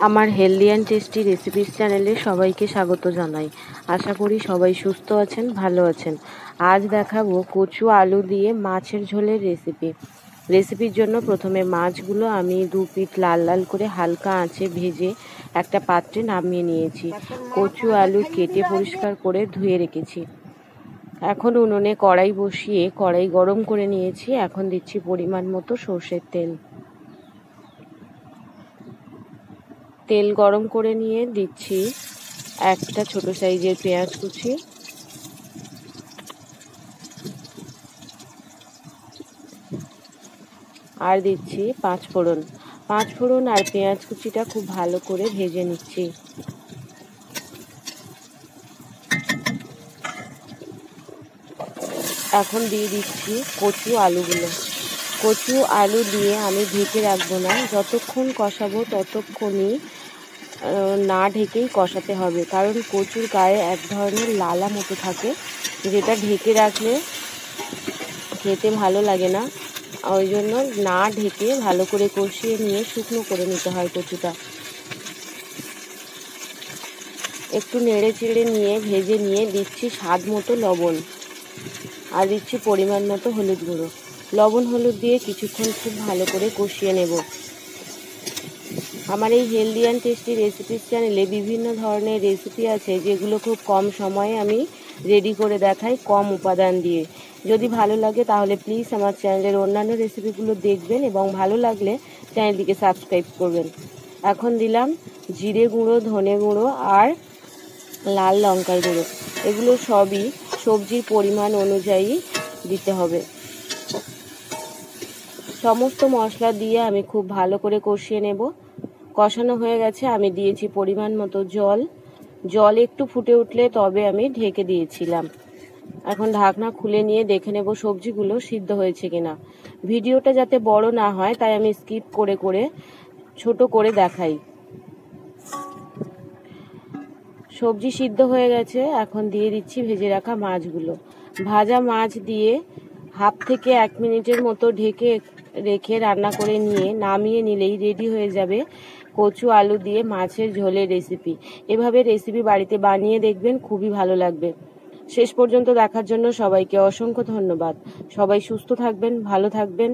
আমার healthy and tasty recipes চ্যানেলে সবাইকে স্বাগত জানাই। আশা করি সবাই সুস্থ আছেন, ভালো আছেন। আজ দেখাবো কচু আলু দিয়ে মাছের ঝোলের রেসিপির জন্য প্রথমে মাছগুলো আমি 2 পিঠ লাল লাল করে হালকা আঁচে ভেজে একটা পাত্রে নামিয়ে নিয়েছি। কচু আলু কেটে পরিষ্কার করে ধুয়ে রেখেছি। এখন উনুনে কড়াই বসিয়ে কড়াই গরম করে নিয়েছি। এখন দিচ্ছি পরিমাণ মতো সর্ষের তেল। তেল গরম করে নিয়ে দিচ্ছি একটা ছোট সাইজের পেঁয়াজ কুচি, আর দিচ্ছি 5 ফোড়ন। 5 ফোড়ন আর পেঁয়াজ কুচিটা খুব ভালো করে ভেজে নিচ্ছি। এখন দিয়ে দিচ্ছি কচু আলুগুলো। কচু আলু দিয়ে আমি ঢেকে রাখবো না, যতক্ষণ কষাবো ততক্ষণই না ঢেকেই কষাতে হবে, কারণ কচুর গায়ে এক ধরনের লালা মতো থাকে, যেটা ঢেকে রাখলে খেতে ভালো লাগে না। ওই জন্য না ঢেকে ভালো করে কষিয়ে নিয়ে শুকনো করে নিতে হয় কচুটা। একটু নেড়ে চেড়ে নিয়ে ভেজে নিয়ে দিচ্ছি স্বাদ মতো লবণ, আর দিচ্ছি পরিমাণ মতো হলুদ গুঁড়ো। লবণ হলুদ দিয়ে কিছুক্ষণ খুব ভালো করে কষিয়ে নেব। আমার এই হেলদি অ্যান্ড টেস্টি রেসিপিস চ্যানেলে বিভিন্ন ধরনের রেসিপি আছে, যেগুলো খুব কম সময়ে আমি রেডি করে দেখাই, কম উপাদান দিয়ে। যদি ভালো লাগে তাহলে প্লিজ আমার চ্যানেলের অন্যান্য রেসিপিগুলো দেখবেন এবং ভালো লাগলে চ্যানেলটিকে সাবস্ক্রাইব করবেন। এখন দিলাম জিরে গুঁড়ো, ধনে গুঁড়ো আর লাল লঙ্কার গুঁড়ো। এগুলো সবই সবজির পরিমাণ অনুযায়ী দিতে হবে। সমস্ত মশলা দিয়ে আমি খুব ভালো করে কষিয়ে নেব। কষানো হয়ে গেছে, আমি দিয়েছি পরিমাণ মতো জল একটু ফুটে উঠলে তবে আমি ঢেকে দিয়েছিলাম। এখন ঢাকনা খুলে নিয়ে দেখে নেব সবজিগুলো সিদ্ধ হয়েছে কিনা। ভিডিওটা যাতে বড় না হয় তাই আমি স্কিপ করে করে ছোট করে দেখাই। সবজি সিদ্ধ হয়ে গেছে, এখন দিয়ে দিচ্ছি ভেজে রাখা মাছগুলো। ভাজা মাছ দিয়ে হাফ থেকে 1 মিনিটের মতো ঢেকে রেখে রান্না করে নিয়ে নামিয়ে নিলেই রেডি হয়ে যাবে কচু আলু দিয়ে মাছের ঝোলের রেসিপি। এভাবে রেসিপি বাড়িতে বানিয়ে দেখবেন, খুবই ভালো লাগবে। শেষ পর্যন্ত দেখার জন্য সবাইকে অসংখ্য ধন্যবাদ। সবাই সুস্থ থাকবেন, ভালো থাকবেন।